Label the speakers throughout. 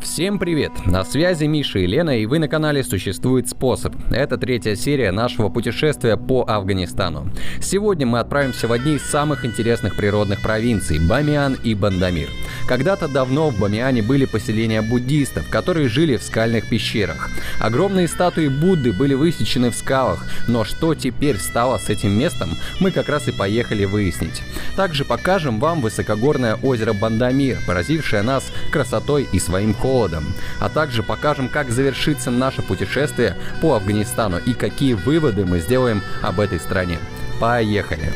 Speaker 1: Всем привет! На связи Миша и Лена, и вы на канале «Существует способ». Это третья серия нашего путешествия по Афганистану. Сегодня мы отправимся в одни из самых интересных природных провинций – Бамиан и Бандамир. Когда-то давно в Бамиане были поселения буддистов, которые жили в скальных пещерах. Огромные статуи Будды были высечены в скалах, но что теперь стало с этим местом, мы как раз и поехали выяснить. Также покажем вам высокогорное озеро Бандамир, поразившее нас красотой и своим холодом. А также покажем, как завершится наше путешествие по Афганистану и какие выводы мы сделаем об этой стране. Поехали!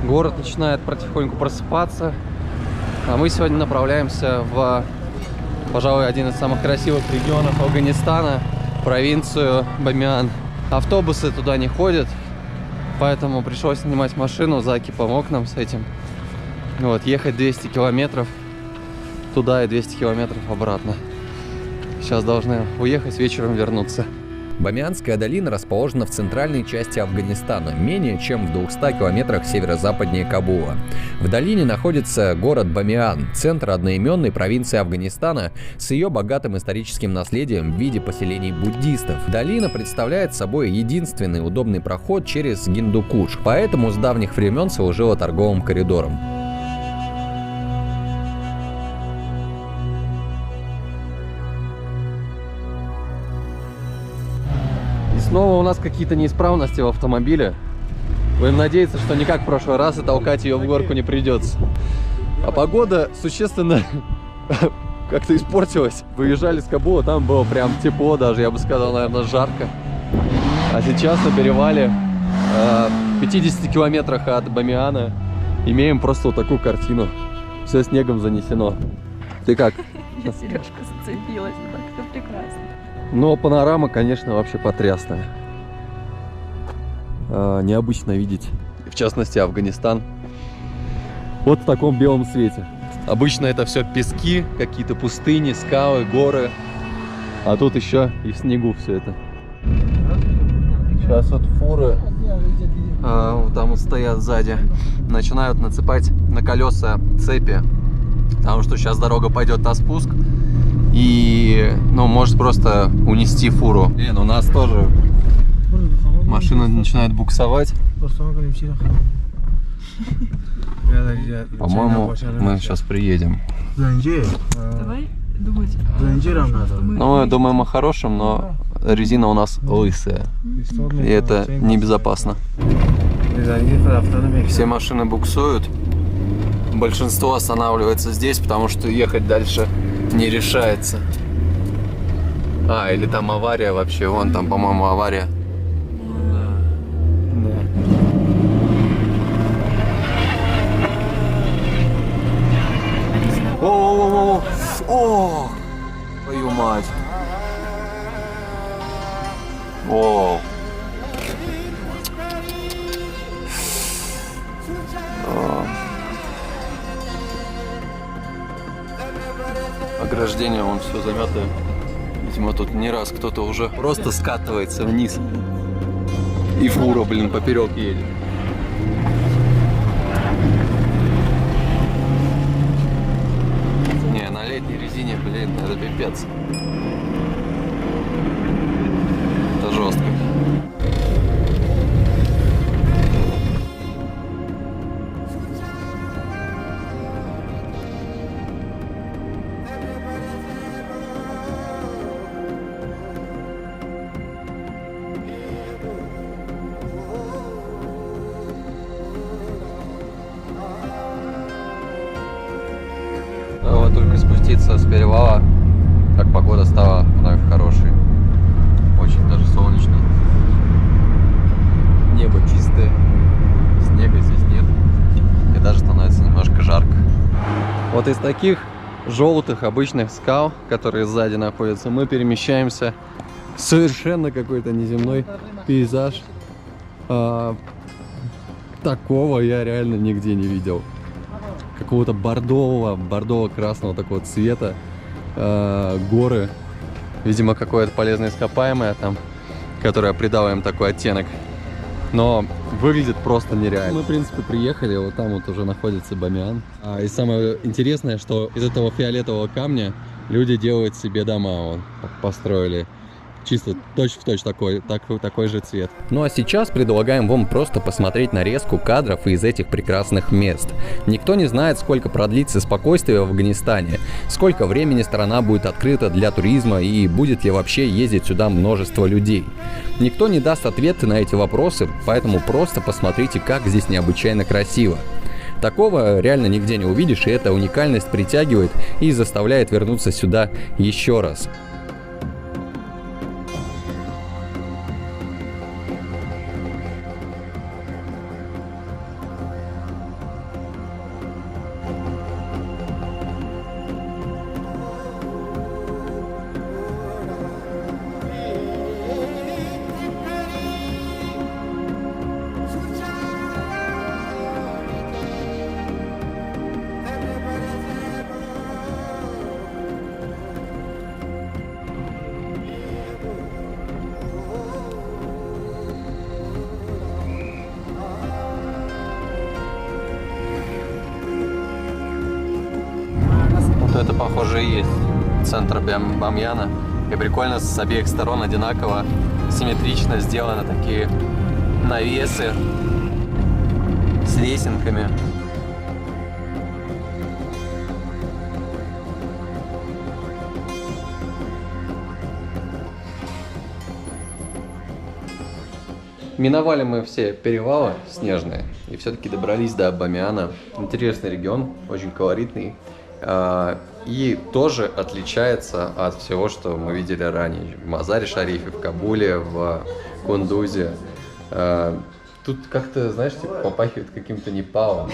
Speaker 1: Город начинает потихоньку просыпаться, а мы сегодня направляемся в, пожалуй, один из самых красивых регионов Афганистана, провинцию Бамиан. Автобусы туда не ходят, поэтому пришлось снимать машину. Заки помог нам с этим. Вот, ехать 200 километров туда и 200 километров обратно. Сейчас должны уехать, вечером вернуться. Бамианская долина расположена в центральной части Афганистана, менее чем в 200 километрах северо-западнее Кабула. В долине находится город Бамиан, центр одноименной провинции Афганистана с ее богатым историческим наследием в виде поселений буддистов. Долина представляет собой единственный удобный проход через Гиндукуш, поэтому с давних времен служила торговым коридором. Снова у нас какие-то неисправности в автомобиле. Будем надеяться, что не как в прошлый раз и толкать ее в горку не придется. А погода существенно как-то испортилась. Выезжали с Кабула, там было прям тепло даже, я бы сказал, наверное, жарко. А сейчас на перевале в 50 километрах от Бамиана имеем просто вот такую картину. Все снегом занесено. Ты как?
Speaker 2: Сережка зацепилась, так все прекрасно.
Speaker 1: Но панорама, конечно, вообще потрясная. Необычно видеть, в частности, Афганистан вот в таком белом свете. Обычно это все пески, какие-то пустыни, скалы, горы. А тут еще и в снегу все это. Сейчас вот фуры там вот стоят сзади, начинают насыпать на колеса цепи, потому что сейчас дорога пойдет на спуск. И, ну, может просто унести фуру. У нас тоже машина начинает буксовать. По-моему, мы сейчас приедем.
Speaker 2: Давай думать.
Speaker 1: Ну, мы думаем о хорошем, но резина у нас лысая. И это небезопасно. Все машины буксуют. Большинство останавливается здесь, потому что ехать дальше не решается. Или там авария вообще. Вон там, по-моему, авария. Да. О, твою мать. О. Ограждение, он все заметное. Видимо, тут не раз кто-то уже просто скатывается вниз. И фура, блин, поперек едет. Не, на летней резине, блин, это пипец. Это жестко. Только спуститься с перевала, как погода стала вновь хорошей. Очень даже солнечно. Небо чистое, снега здесь нет. И даже становится немножко жарко. Вот из таких желтых обычных скал, которые сзади находятся, мы перемещаемся в совершенно какой-то неземной пейзаж. Такого я реально нигде не видел. Какого-то бордового-красного такого цвета, горы Видимо, какое-то полезное ископаемое там, которое придало им такой оттенок. Но выглядит просто нереально. Мы, в принципе, приехали, вот там вот уже находится Бамиан. И самое интересное, что из этого фиолетового камня люди делают себе дома, вот, построили. Чисто точь-в-точь такой же цвет. Ну а сейчас предлагаем вам просто посмотреть нарезку кадров из этих прекрасных мест. Никто не знает, сколько продлится спокойствие в Афганистане, сколько времени страна будет открыта для туризма и будет ли вообще ездить сюда множество людей. Никто не даст ответы на эти вопросы, поэтому просто посмотрите, как здесь необычайно красиво. Такого реально нигде не увидишь, и эта уникальность притягивает и заставляет вернуться сюда еще раз. Это, похоже, и есть центр Бамьяна. И прикольно, с обеих сторон одинаково, симметрично сделаны такие навесы с лесенками. Миновали мы все перевалы снежные и все-таки добрались до Бамиана. Интересный регион, очень колоритный. И тоже отличается от всего, что мы видели ранее. В Мазаре-Шарифе, в Кабуле, в Кундузе. Тут как-то, знаешь, типа попахивает каким-то Непалом,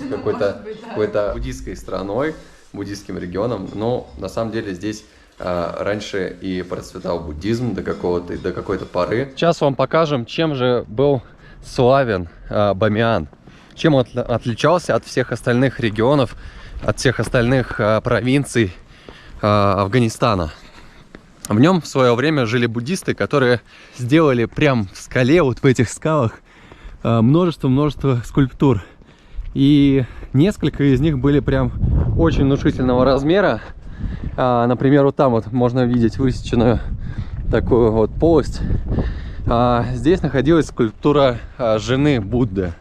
Speaker 1: какой-то буддийской страной, буддийским регионом. Но на самом деле здесь раньше и процветал буддизм до какой-то поры. Сейчас вам покажем, чем же был славен Бамиан. Чем он отличался от всех остальных регионов, от всех остальных провинций Афганистана. В нем в свое время жили буддисты, которые сделали прям в скале, вот в этих скалах, множество скульптур. И несколько из них были прям очень внушительного размера. Например, вот там вот можно видеть высеченную такую вот полость. Здесь находилась скульптура жены Будды,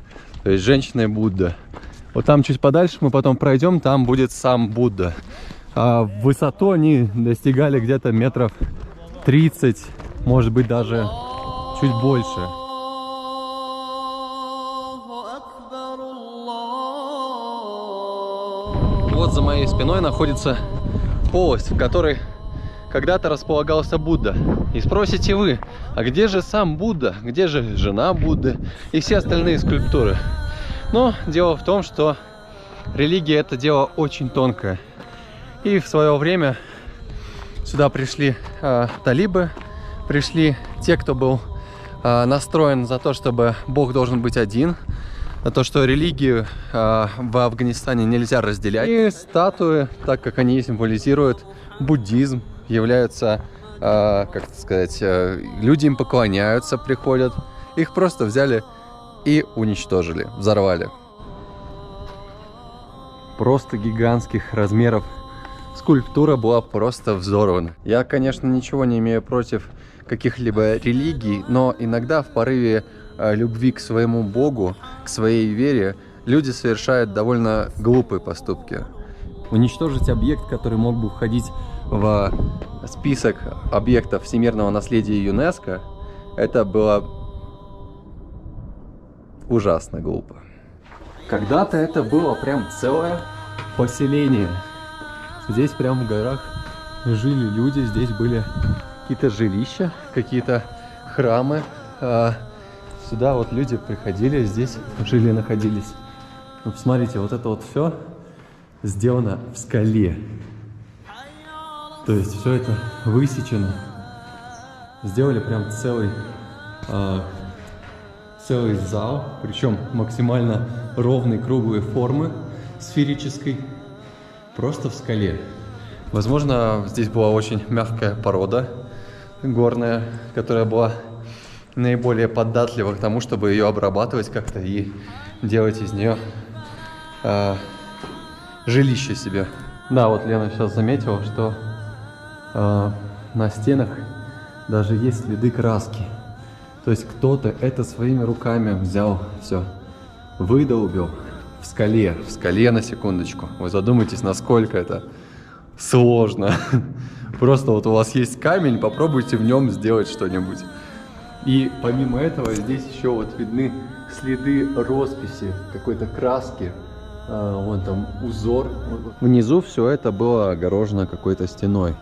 Speaker 1: то есть женщины Будды. Вот там чуть подальше мы потом пройдем, там будет сам Будда. В высоту они достигали где-то метров 30, может быть даже чуть больше. Вот за моей спиной находится полость, в которой когда-то располагался Будда. И спросите вы, а где же сам Будда, где же жена Будды и все остальные скульптуры? Но дело в том, что религия — это дело очень тонкое. И в свое время сюда пришли талибы, пришли те, кто был настроен за то, чтобы Бог должен быть один, на то, что религию в Афганистане нельзя разделять. И статуи, так как они символизируют буддизм, являются, как сказать, люди им поклоняются, приходят. Их просто взяли и уничтожили, взорвали. Просто гигантских размеров скульптура была просто взорвана. Я, конечно, ничего не имею против каких-либо религий, но иногда в порыве любви к своему Богу, к своей вере, люди совершают довольно глупые поступки. Уничтожить объект, который мог бы входить в список объектов всемирного наследия ЮНЕСКО, это было ужасно глупо. Когда-то это было прям целое поселение. Здесь прям в горах жили люди, здесь были какие-то жилища, какие-то храмы. Сюда вот люди приходили, здесь жили, находились. Ну, посмотрите, вот это вот все сделано в скале. То есть все это высечено. Сделали прям целый зал, причем максимально ровной круглой формы, сферической, просто в скале. Возможно, здесь была очень мягкая порода, горная, которая была наиболее податлива к тому, чтобы ее обрабатывать как-то и делать из нее жилище себе. Да, вот Лена сейчас заметила, что на стенах даже есть следы краски. То есть кто-то это своими руками взял, все, выдолбил в скале на секундочку. Вы задумайтесь, насколько это сложно. Просто вот у вас есть камень, попробуйте в нем сделать что-нибудь. И помимо этого здесь еще вот видны следы росписи, какой-то краски. Вон там узор. Внизу все это было огорожено какой-то стеной.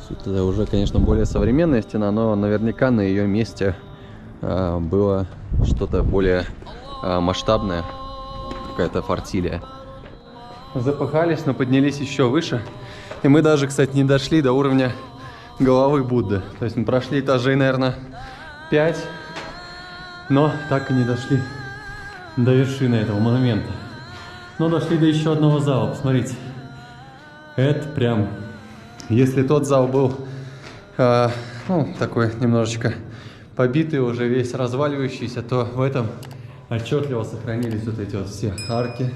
Speaker 1: Это уже, конечно, более современная стена, но наверняка на ее месте было что-то более масштабное, какая-то фортилия. Запыхались, но поднялись еще выше. И мы даже, кстати, не дошли до уровня головы Будды. То есть мы прошли этажей, наверное, 5, но так и не дошли до вершины этого монумента. Но дошли до еще одного зала, посмотрите. Это прям... Если тот зал был ну, такой немножечко побитый, уже весь разваливающийся, то в этом отчетливо сохранились вот эти вот все арки,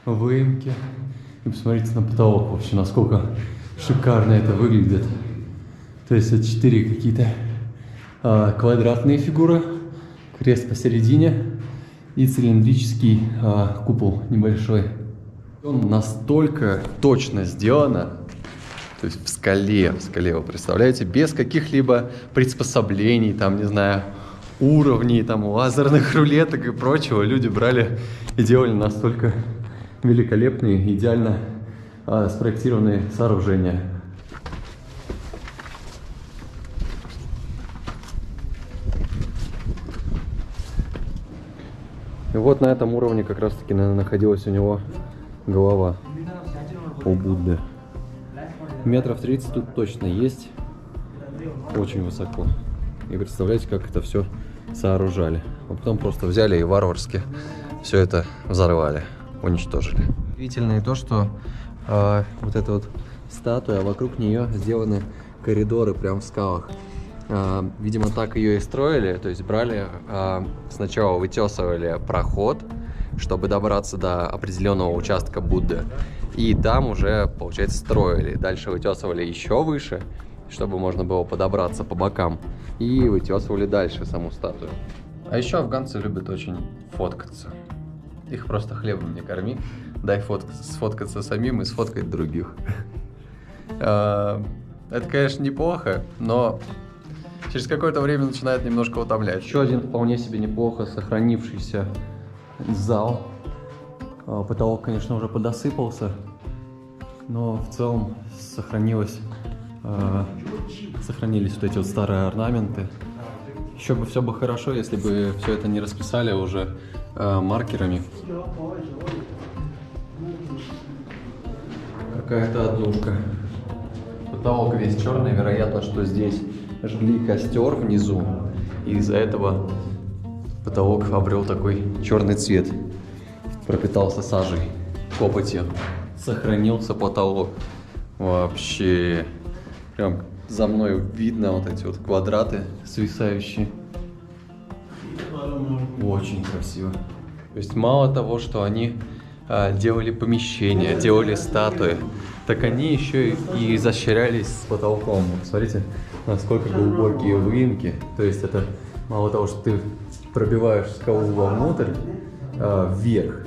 Speaker 1: выемки. И посмотрите на потолок вообще, насколько шикарно это выглядит. То есть это 4 какие-то квадратные фигуры, крест посередине и цилиндрический купол небольшой. Он настолько точно сделано, то есть в скале, вы представляете, без каких-либо приспособлений, там, не знаю, уровней, там, лазерных рулеток и прочего. Люди брали и делали настолько великолепные, идеально спроектированные сооружения. И вот на этом уровне как раз таки находилась у него голова у Будды. Метров 30 тут точно есть. Очень высоко. И представляете, как это все сооружали. А потом просто взяли и варварски все это взорвали, уничтожили. Удивительно и то, что вот эта вот статуя, вокруг нее сделаны коридоры прям в скалах. Видимо, так ее и строили. То есть брали, сначала вытесывали проход, чтобы добраться до определенного участка Будды. И там уже, получается, строили. Дальше вытесывали еще выше, чтобы можно было подобраться по бокам. И вытесывали дальше саму статую. А еще афганцы любят очень фоткаться. Их просто хлебом не корми. Дай сфоткаться самим и сфоткать других. Это, конечно, неплохо, но через какое-то время начинает немножко утомлять. Еще один вполне себе неплохо сохранившийся зал. Потолок, конечно, уже подосыпался, но в целом сохранились вот эти вот старые орнаменты. Еще бы все бы хорошо, если бы все это не расписали уже маркерами. Какая-то однушка. Потолок весь черный, вероятно, что здесь жгли костер внизу, и из-за этого потолок обрел такой черный цвет. Пропитался сажей, копотью. Сохранился потолок. Вообще, прям за мной видно вот эти вот квадраты свисающие. Очень красиво. То есть мало того, что они делали помещения, делали статуи, так они еще и изощрялись с потолком. Смотрите, насколько глубокие выемки. То есть это мало того, что ты пробиваешь скалу вовнутрь, вверх,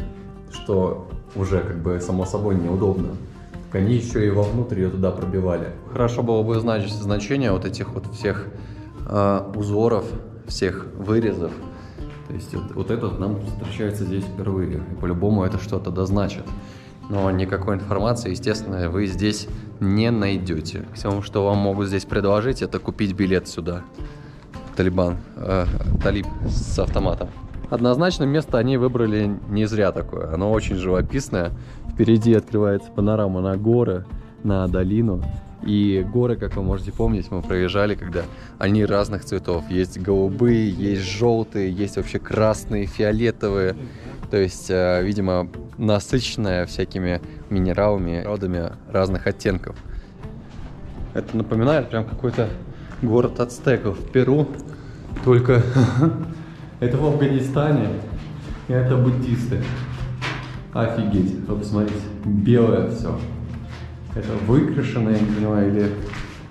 Speaker 1: что уже как бы само собой неудобно, так они еще и вовнутрь ее туда пробивали. Хорошо было бы знать значение вот этих вот всех узоров, всех вырезов. То есть вот этот нам встречается здесь впервые, и по-любому это что-то да значит. Но никакой информации, естественно, вы здесь не найдете. Максимум, что вам могут здесь предложить, это купить билет сюда. Талиб с автоматом. Однозначно место они выбрали не зря такое. Оно очень живописное. Впереди открывается панорама на горы, на долину. И горы, как вы можете помнить, мы проезжали, когда они разных цветов. Есть голубые, есть желтые, есть вообще красные, фиолетовые. То есть, видимо, насыщенная всякими минералами, родами разных оттенков. Это напоминает прям какой-то город ацтеков в Перу, только это в Афганистане, и это буддисты. Офигеть, вы посмотрите, белое все. Это выкрашено, я не понимаю, или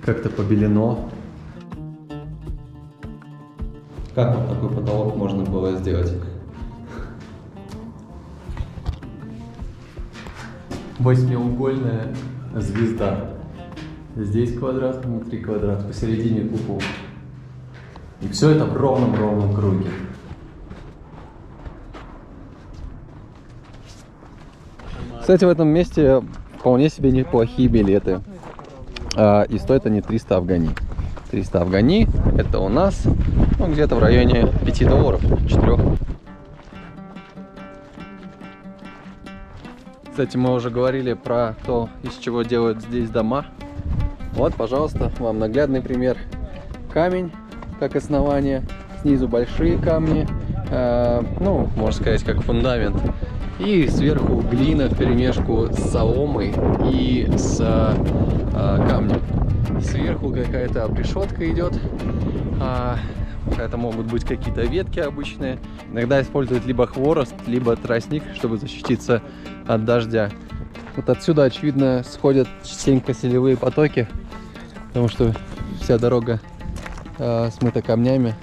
Speaker 1: как-то побелено. Как вот такой потолок можно было сделать? Восьмиугольная звезда. Здесь квадрат, внутри квадрат, посередине купол. И все это в ровном круге. Кстати, в этом месте вполне себе неплохие билеты. И стоят они 300 афгани. 300 афгани это у нас где-то в районе $5, 4. Кстати, мы уже говорили про то, из чего делают здесь дома. Вот, пожалуйста, вам наглядный пример. Камень как основание, снизу большие камни, ну, можно сказать, как фундамент. И сверху глина вперемешку с соломой и с камнем. Сверху какая-то обрешетка идет. Это могут быть какие-то ветки обычные. Иногда используют либо хворост, либо тростник, чтобы защититься от дождя. Вот отсюда, очевидно, сходят частенько селевые потоки, потому что вся дорога смыта камнями,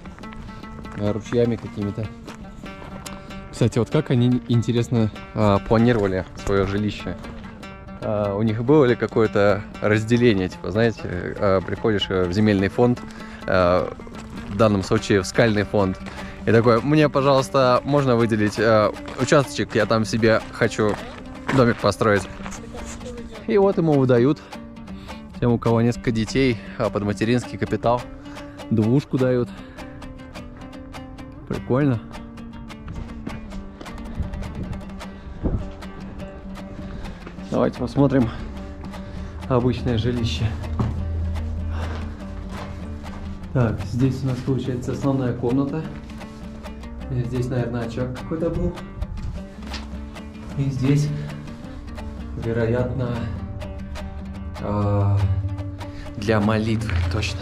Speaker 1: ручьями какими-то. Кстати, вот как они, интересно, планировали свое жилище? У них было ли какое-то разделение? Типа, знаете, приходишь в земельный фонд, в данном случае в скальный фонд, и такой: мне, пожалуйста, можно выделить участочек, я там себе хочу домик построить. И вот ему выдают, тем, у кого несколько детей, под материнский капитал, двушку дают. Прикольно. Давайте посмотрим обычное жилище. Так, здесь у нас получается основная комната. И здесь, наверное, очаг какой-то был. И здесь, вероятно, для молитвы, точно.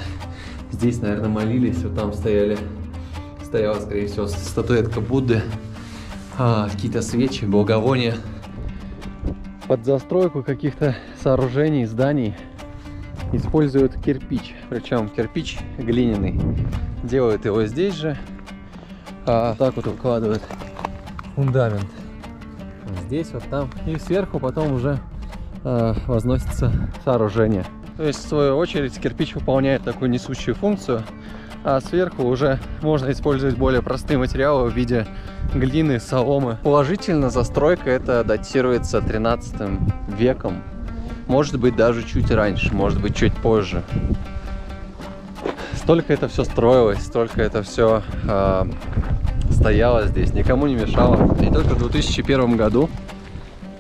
Speaker 1: Здесь, наверное, молились. Вот там стояла, скорее всего, статуэтка Будды, какие-то свечи, благовония. Под застройку каких-то сооружений, зданий используют кирпич. Причем кирпич глиняный. Делают его здесь же. Так вот укладывают фундамент. Здесь, вот там. И сверху потом уже возносится сооружение. То есть, в свою очередь, кирпич выполняет такую несущую функцию. А сверху уже можно использовать более простые материалы в виде глины, соломы. Положительно, застройка это датируется 13 веком. Может быть, даже чуть раньше, может быть, чуть позже. Столько это все строилось, столько это все стояло здесь, никому не мешало. И только в 2001 году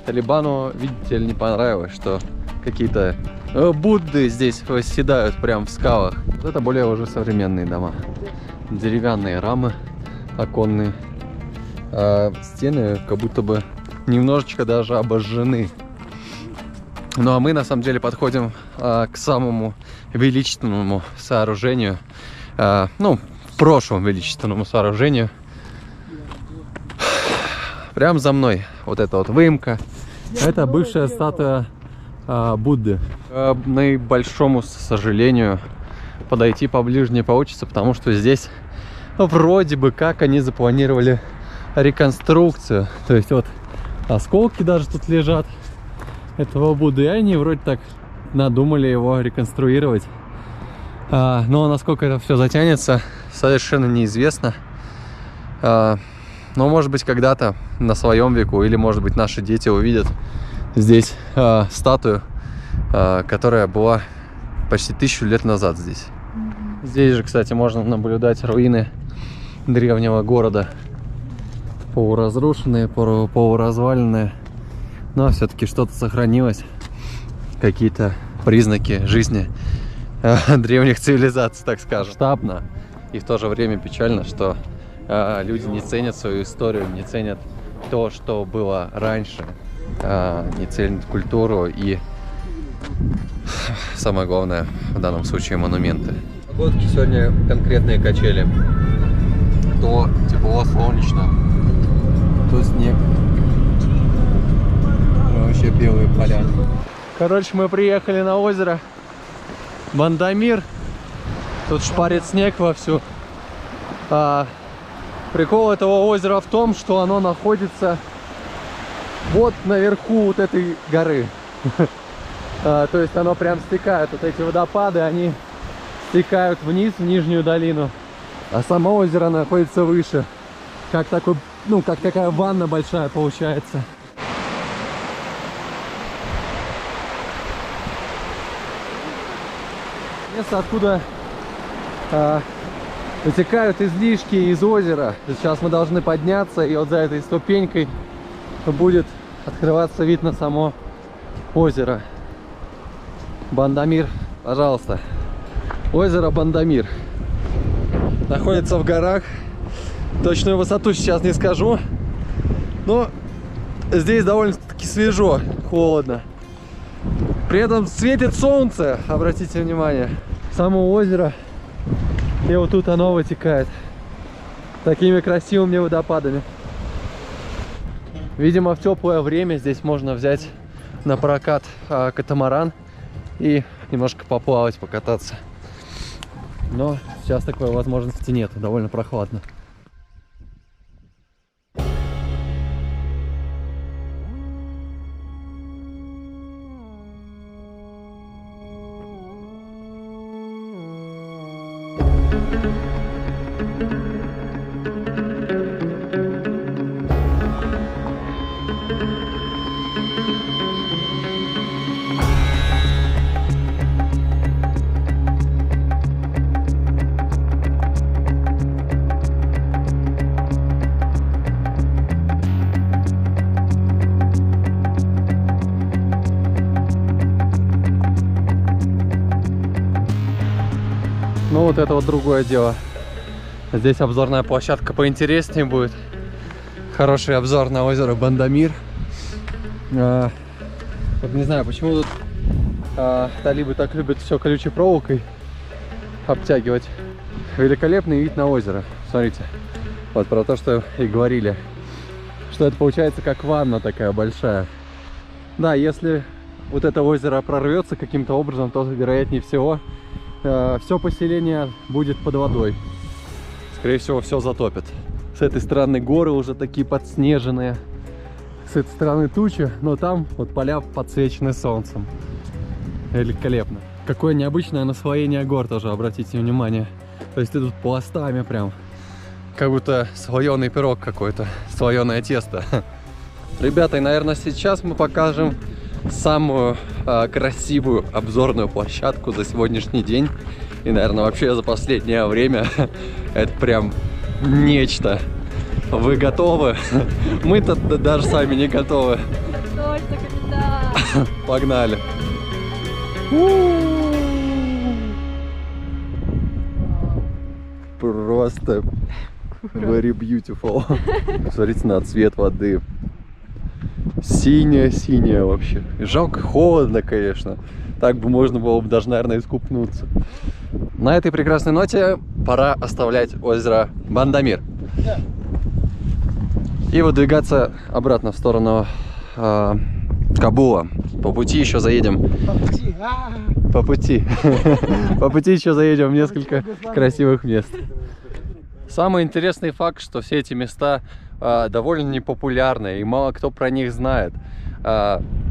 Speaker 1: Талибану, видите ли, не понравилось, что какие-то Будды здесь восседают прям в скалах. Вот это более уже современные дома. Деревянные рамы оконные. Стены как будто бы немножечко даже обожжены. Ну а мы на самом деле подходим к самому величественному сооружению. Ну, прошлому величественному сооружению. Прям за мной вот эта вот выемка. Это бывшая статуя Будды. К наибольшому сожалению, подойти поближе не получится, потому что здесь вроде бы как они запланировали реконструкцию. То есть вот осколки даже тут лежат этого Будды, и они вроде так надумали его реконструировать. Но насколько это все затянется, совершенно неизвестно. Но может быть когда-то на своем веку, или может быть наши дети увидят здесь статую, которая была почти 1000 лет назад здесь. Здесь же, кстати, можно наблюдать руины древнего города. Полуразрушенные, полуразваленные. Но все-таки что-то сохранилось. Какие-то признаки жизни древних цивилизаций, так скажем. Штабно и в то же время печально, что люди не ценят свою историю, не ценят то, что было раньше, не ценят культуру и, самое главное, в данном случае, монументы. погодки сегодня конкретные качели. То тепло, солнечно, то снег. Вообще белые поля. Короче, мы приехали на озеро Бандамир. Тут шпарит снег вовсю. Прикол этого озера в том, что оно находится вот наверху вот этой горы. То есть оно прям стекает. Вот эти водопады, они стекают вниз, в нижнюю долину. А само озеро находится выше. Как такой, ну, как такая ванна большая получается. Место, откуда вытекают излишки из озера. Сейчас мы должны подняться, и вот за этой ступенькой будет открываться вид на само озеро. Бандамир, пожалуйста. Озеро Бандамир находится в горах. Точную высоту сейчас не скажу, но здесь довольно-таки свежо, холодно. При этом светит солнце, обратите внимание. Само озеро, и вот тут оно вытекает такими красивыми водопадами. Видимо, в теплое время здесь можно взять на прокат катамаран и немножко поплавать, покататься. Но сейчас такой возможности нет, довольно прохладно. Ну вот это вот другое дело. Здесь обзорная площадка поинтереснее будет. Хороший обзор на озеро Бандамир. Вот не знаю, почему тут талибы так любят все колючей проволокой обтягивать. Великолепный вид на озеро. Смотрите. Вот про то, что и говорили. Что это получается как ванна такая большая. Да, если вот это озеро прорвется каким-то образом, то вероятнее всего все поселение будет под водой. Скорее всего, все затопит. С этой стороны горы уже такие подснеженные. С этой стороны тучи, но там вот поля подсвечены солнцем. Великолепно. Какое необычное наслоение гор тоже, обратите внимание. То есть идут пластами прям. Как будто слоеный пирог какой-то, слоеное тесто. Ребята, и, наверное, сейчас мы покажем самую красивую обзорную площадку за сегодняшний день. И, наверное, вообще за последнее время. Это прям нечто. Вы готовы? Мы-то даже сами не готовы.
Speaker 2: Точно, капитан!
Speaker 1: Погнали! Просто very beautiful. Смотрите на цвет воды. Синяя-синяя вообще. Жалко, холодно, конечно. Так бы можно было бы даже, наверное, искупнуться. На этой прекрасной ноте пора оставлять озеро Бандамир. И выдвигаться обратно в сторону Кабула. По пути еще заедем. По пути. По пути еще заедем в несколько красивых мест. Самый интересный факт, что все эти места довольно непопулярные, и мало кто про них знает.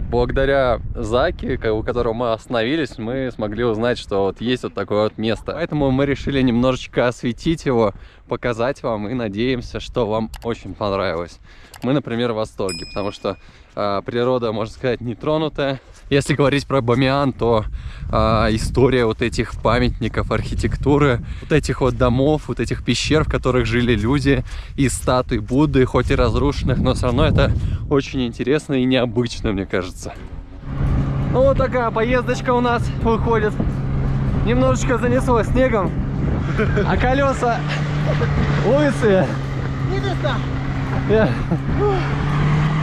Speaker 1: Благодаря Заке, у которого мы остановились, мы смогли узнать, что вот есть вот такое вот место. Поэтому мы решили немножечко осветить его, показать вам, и надеемся, что вам очень понравилось. Мы, например, в восторге, потому что природа, можно сказать, нетронутая. Если говорить про Бамиан, то история вот этих памятников архитектуры, вот этих вот домов, вот этих пещер, в которых жили люди, и статуй Будды, хоть и разрушенных, но все равно это очень интересно и необычно, мне кажется. Ну вот такая поездочка у нас выходит. Немножечко занесло снегом, а колеса лысые.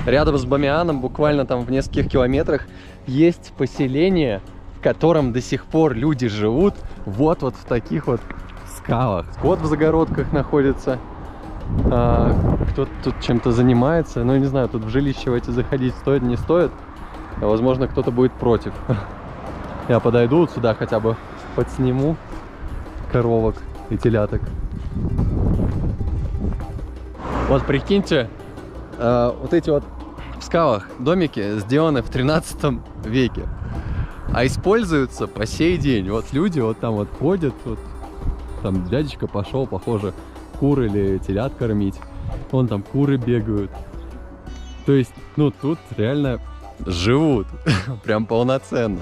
Speaker 1: Рядом с Бамианом, буквально там в нескольких километрах, есть поселение, в котором до сих пор люди живут вот в таких вот скалах. Скот в загородках находится. Кто-то тут чем-то занимается. Ну, не знаю, тут в жилище в эти заходить стоит, не стоит. Возможно, кто-то будет против. Я подойду вот сюда, хотя бы подсниму коровок и теляток. Вот прикиньте, вот эти вот в скалах домики сделаны в 13 веке, а используются по сей день. Вот люди вот там вот ходят, вот там дядечка пошел, похоже, кур или телят кормить. Вон там куры бегают. То есть, ну тут реально живут, прям полноценно.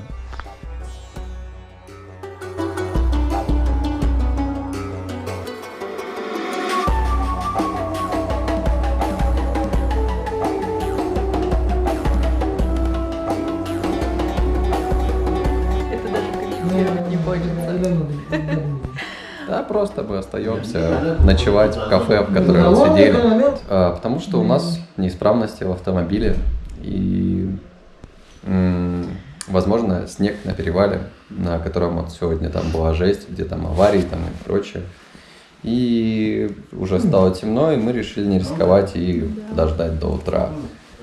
Speaker 2: Это даже комментировать не хочется.
Speaker 1: Да, просто мы остаемся ночевать в кафе, в котором вот сидели, потому что у нас неисправности в автомобиле и, возможно, снег на перевале, на котором вот сегодня там была жесть, где там аварии там и прочее. И уже стало темно, и мы решили не рисковать и подождать до утра.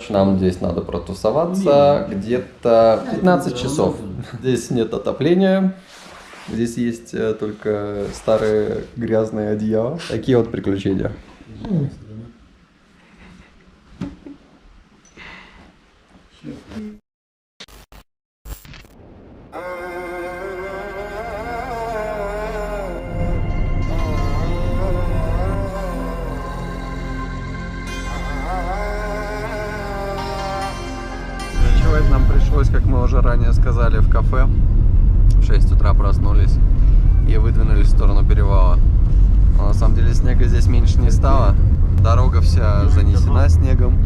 Speaker 1: Нам здесь надо протусоваться где-то 15 часов. Здесь нет отопления. Здесь есть только старые грязные одеяла. Такие вот приключения. Ночевать нам пришлось, как мы уже ранее сказали, в кафе. В 6 утра проснулись и выдвинулись в сторону перевала. Но на самом деле снега здесь меньше не стало. Дорога вся занесена снегом.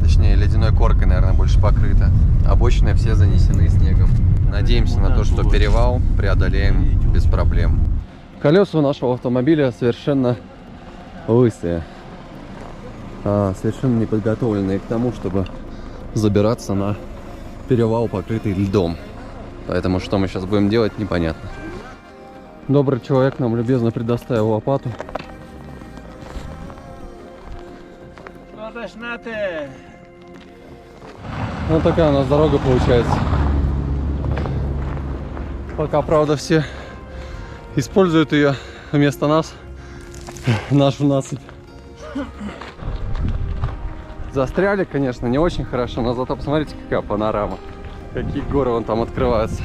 Speaker 1: Точнее, ледяной коркой, наверное, больше покрыта. Обочины все занесены снегом. Надеемся на то, что перевал преодолеем без проблем. Колеса у нашего автомобиля совершенно лысые. Совершенно не подготовленные к тому, чтобы забираться на перевал, покрытый льдом. Поэтому что мы сейчас будем делать, непонятно. Добрый человек нам любезно предоставил лопату. Вот такая у нас дорога получается. Пока, правда, все используют ее вместо нас, нашу насыпь. Застряли, конечно, не очень хорошо, но зато посмотрите, какая панорама. Какие горы вон там открываются.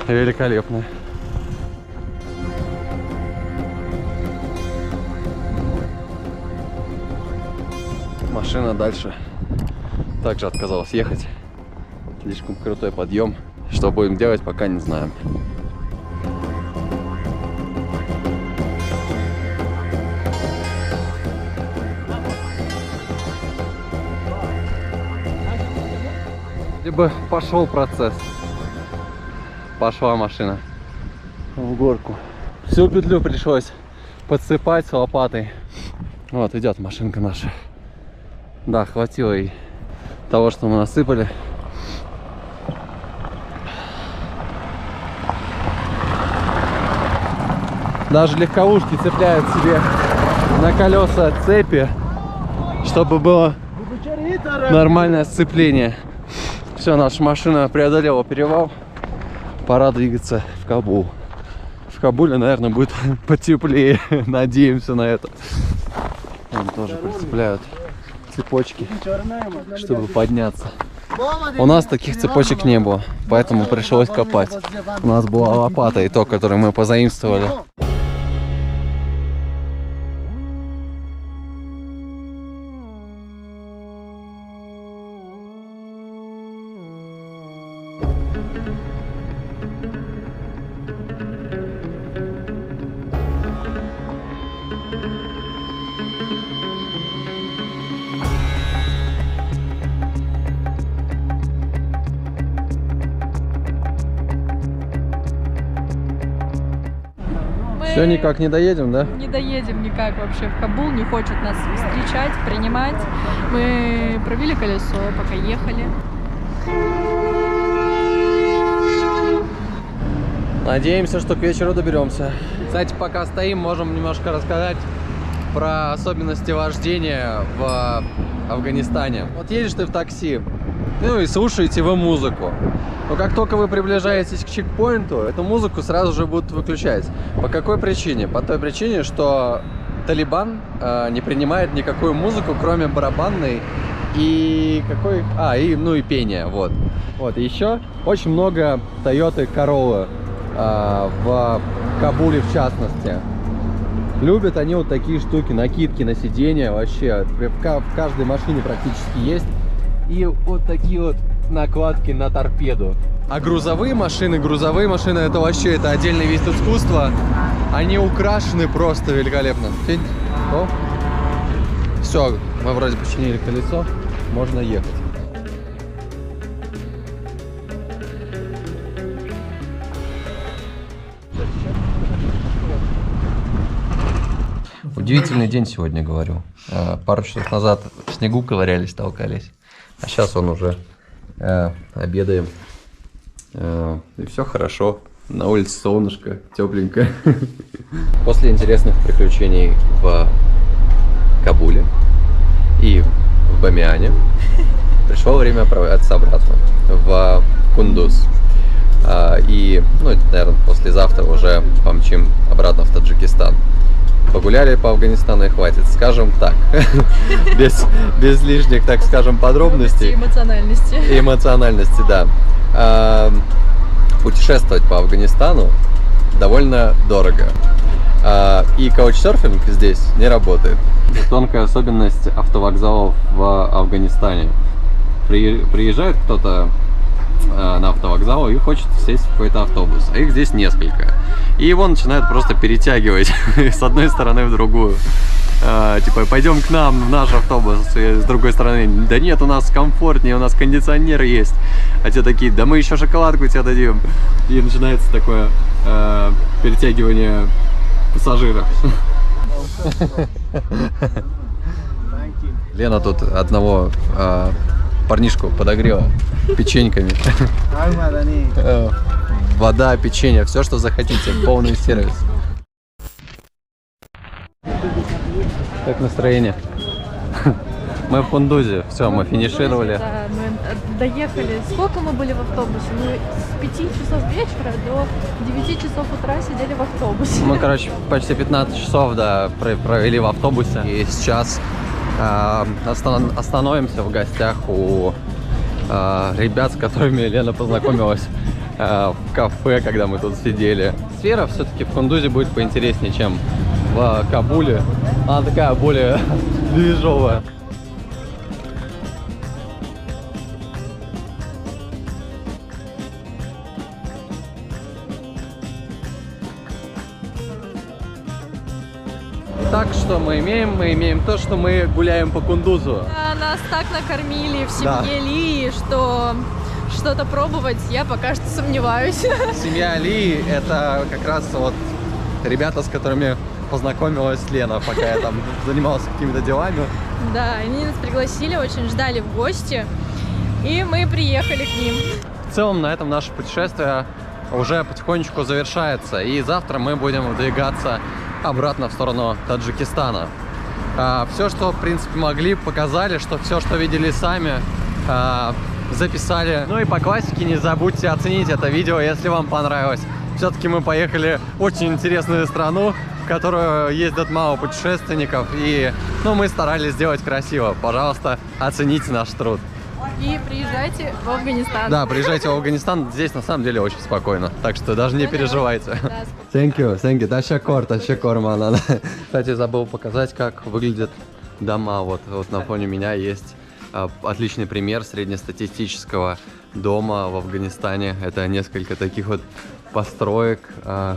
Speaker 1: Великолепно. Машина дальше также отказалась ехать. Слишком крутой подъем. Что будем делать, пока не знаем. Либо пошел процесс. Пошла машина в горку. Всю петлю пришлось подсыпать с лопатой. Вот идет машинка наша. Да, хватило и того, что мы насыпали. Даже легковушки цепляют себе на колеса цепи, чтобы было нормальное сцепление. Все, наша машина преодолела перевал. Пора двигаться в Кабул. В Кабуле, наверное, будет потеплее. Надеемся на это. Там тоже прицепляют цепочки, чтобы подняться. У нас таких цепочек не было, поэтому пришлось копать. У нас была лопата, и то, которую мы позаимствовали. Все, никак не доедем, да?
Speaker 2: Не доедем никак вообще в Кабул, не хочет нас встречать, принимать. Мы пробили колесо, пока ехали.
Speaker 1: Надеемся, что к вечеру доберемся. Кстати, пока стоим, можем немножко рассказать про особенности вождения в Афганистане. Вот едешь ты в такси, ну и слушаете вы музыку. Но как только вы приближаетесь к чекпоинту, эту музыку сразу же будут выключать. По какой причине? По той причине, что Талибан не принимает никакую музыку, кроме барабанной и и пения. Вот. Еще очень много Toyota Corolla в Кабуле в частности. Любят они вот такие штуки, накидки на сиденье вообще. В каждой машине практически есть. И вот такие вот накладки на торпеду. А грузовые машины это вообще это отдельный вид искусства. Они украшены просто великолепно. Все, мы вроде починили колесо, можно ехать. Удивительный день сегодня, говорю. Пару часов назад в снегу ковырялись, толкались. А сейчас он уже обедаем. И все хорошо. На улице солнышко, тепленько. После интересных приключений в Кабуле и в Бамиане пришло время отправляться обратно в Кундуз. И, наверное, послезавтра уже помчим обратно в Таджикистан. Погуляли по Афганистану и хватит, скажем так. без лишних, так скажем, подробностей.
Speaker 2: И эмоциональности,
Speaker 1: да. Путешествовать по Афганистану довольно дорого. И каучсерфинг здесь не работает. Тонкая особенность автовокзалов в Афганистане. Приезжает кто-то на автовокзал и хочет сесть в какой-то автобус, а их здесь несколько. И его начинают просто перетягивать с одной стороны в другую. Типа, пойдем к нам в наш автобус. И с другой стороны, да нет, у нас комфортнее, у нас кондиционер есть. А те такие, да мы еще шоколадку тебе дадим. И начинается такое перетягивание пассажиров. Лена тут одного парнишку подогрела печеньками. Вода, печенье, все, что захотите, полный сервис. Как настроение? Мы в Кундузе, все, мы финишировали.
Speaker 2: Да, мы доехали. Сколько мы были в автобусе? Мы с 5 часов вечера до 9 часов утра сидели в автобусе.
Speaker 1: Мы, короче, почти 15 часов, да, провели в автобусе. И сейчас остановимся в гостях у ребят, с которыми Лена познакомилась в кафе, когда мы тут сидели. Сфера все-таки в Кундузе будет поинтереснее, чем в Кабуле. Она такая более движовая. Так что мы имеем? Мы имеем то, что мы гуляем по Кундузу.
Speaker 2: Нас так накормили в семье Ли, что что-то пробовать я пока что сомневаюсь.
Speaker 1: Семья Ли — это как раз вот ребята, с которыми познакомилась Лена, пока я там занимался какими-то делами.
Speaker 2: Да, они нас пригласили, очень ждали в гости, и мы приехали к ним.
Speaker 1: В целом на этом наше путешествие уже потихонечку завершается, и завтра мы будем двигаться обратно в сторону Таджикистана. Все, что в принципе могли, показали, что все, что видели сами, записали. Ну и по классике не забудьте оценить это видео, если вам понравилось. Все-таки мы поехали в очень интересную страну, в которую ездят мало путешественников, и мы старались сделать красиво. Пожалуйста, оцените наш труд.
Speaker 2: И приезжайте в Афганистан.
Speaker 1: Да, приезжайте в Афганистан. Здесь на самом деле очень спокойно. Так что даже не переживайте. Thank you. Тащакор, мана. Кстати, забыл показать, как выглядят дома. Вот на фоне меня есть отличный пример среднестатистического дома в Афганистане. Это несколько таких вот построек,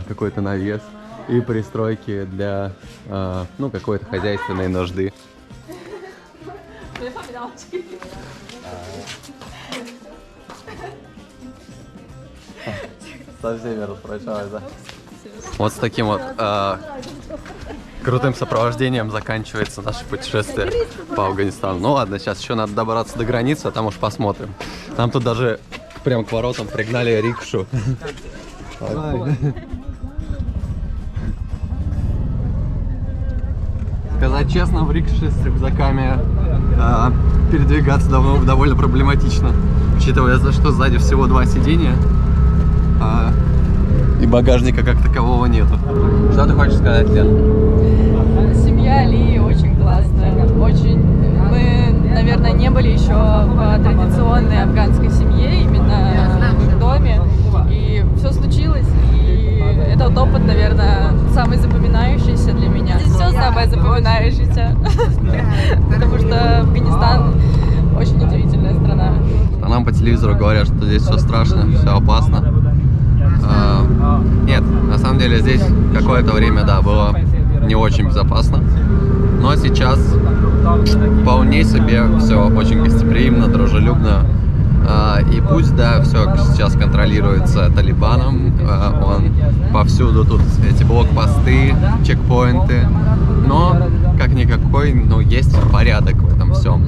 Speaker 1: какой-то навес и пристройки для какой-то хозяйственной нужды. Со всеми распрощалась, да? Вот с таким вот крутым сопровождением заканчивается наше путешествие по Афганистану. Ну ладно, сейчас еще надо добраться до границы, а там уж посмотрим. Нам тут даже прям к воротам пригнали рикшу. Сказать честно, в рикше с рюкзаками передвигаться довольно проблематично, учитывая, что сзади всего 2 сиденья и багажника как такового нету. Что ты хочешь сказать, Лен?
Speaker 2: Семья Ли очень классная. Очень. Мы, наверное, не были еще в традиционной афганской семье, именно в их доме. И все случилось. И этот опыт, наверное, самый запоминающийся для меня. Здесь все самое запоминающееся. Потому что Афганистан очень удивительная страна.
Speaker 1: А нам по телевизору говорят, что здесь все страшно, все опасно. Нет, на самом деле здесь какое-то время, да, было не очень безопасно. Но сейчас вполне себе все очень гостеприимно, дружелюбно. И пусть, да, все сейчас контролируется Талибаном, он повсюду тут эти блокпосты, чекпоинты, но как-никакой, ну, есть порядок в этом всем.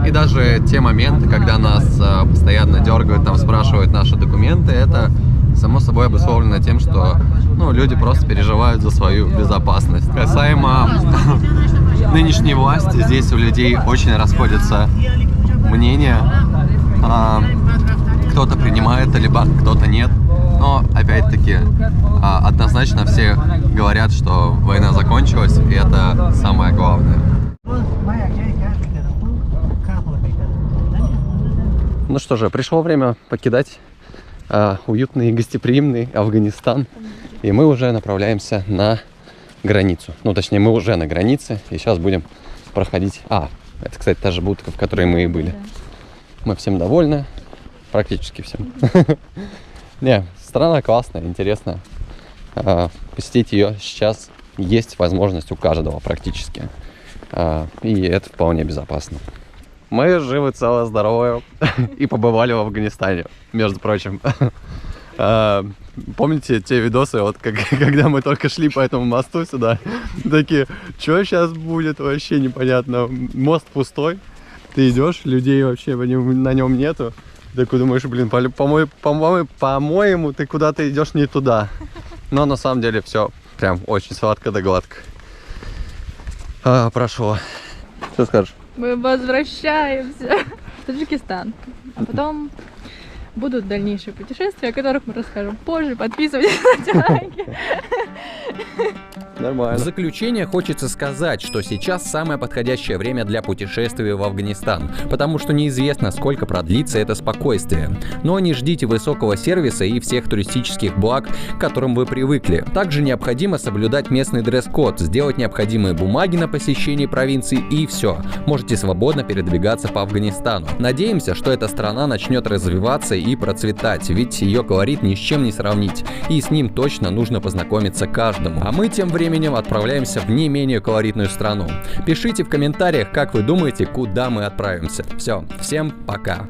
Speaker 1: И даже те моменты, когда нас постоянно дергают, там спрашивают наши документы, это само собой обусловлено тем, что, ну, люди просто переживают за свою безопасность. Касаемо нынешней власти, здесь у людей очень расходятся мнения. Кто-то принимает Талибан, кто-то нет. Но, опять-таки, однозначно все говорят, что война закончилась, и это самое главное. Ну что же, пришло время покидать уютный и гостеприимный Афганистан. И мы уже направляемся на границу. Ну, точнее, мы уже на границе. И сейчас будем проходить... это, кстати, та же будка, в которой мы и были. Мы всем довольны. Практически всем. Не, страна классная, интересная. Посетить ее сейчас есть возможность у каждого практически. И это вполне безопасно. Мы живы, целы, здоровы и побывали в Афганистане, между прочим. Помните те видосы, вот когда мы только шли по этому мосту сюда? Такие, что сейчас будет, вообще непонятно. Мост пустой, ты идешь, людей вообще на нем нету. Ты думаешь, блин, по-моему, ты куда-то идешь не туда. Но на самом деле все прям очень сладко да гладко прошло. Что скажешь?
Speaker 2: Мы возвращаемся в Таджикистан. А потом будут дальнейшие путешествия, о которых мы расскажем позже. Подписывайтесь на лайки.
Speaker 1: Нормально.
Speaker 3: В заключение хочется сказать, что сейчас самое подходящее время для путешествия в Афганистан, потому что неизвестно, сколько продлится это спокойствие. Но не ждите высокого сервиса и всех туристических благ, к которым вы привыкли. Также необходимо соблюдать местный дресс-код, сделать необходимые бумаги на посещение провинции и все. Можете свободно передвигаться по Афганистану. Надеемся, что эта страна начнет развиваться и процветать, ведь ее колорит ни с чем не сравнить, и с ним точно нужно познакомиться каждому. А мы тем временем отправляемся в не менее колоритную страну. Пишите в комментариях, как вы думаете, куда мы отправимся. Все, всем пока!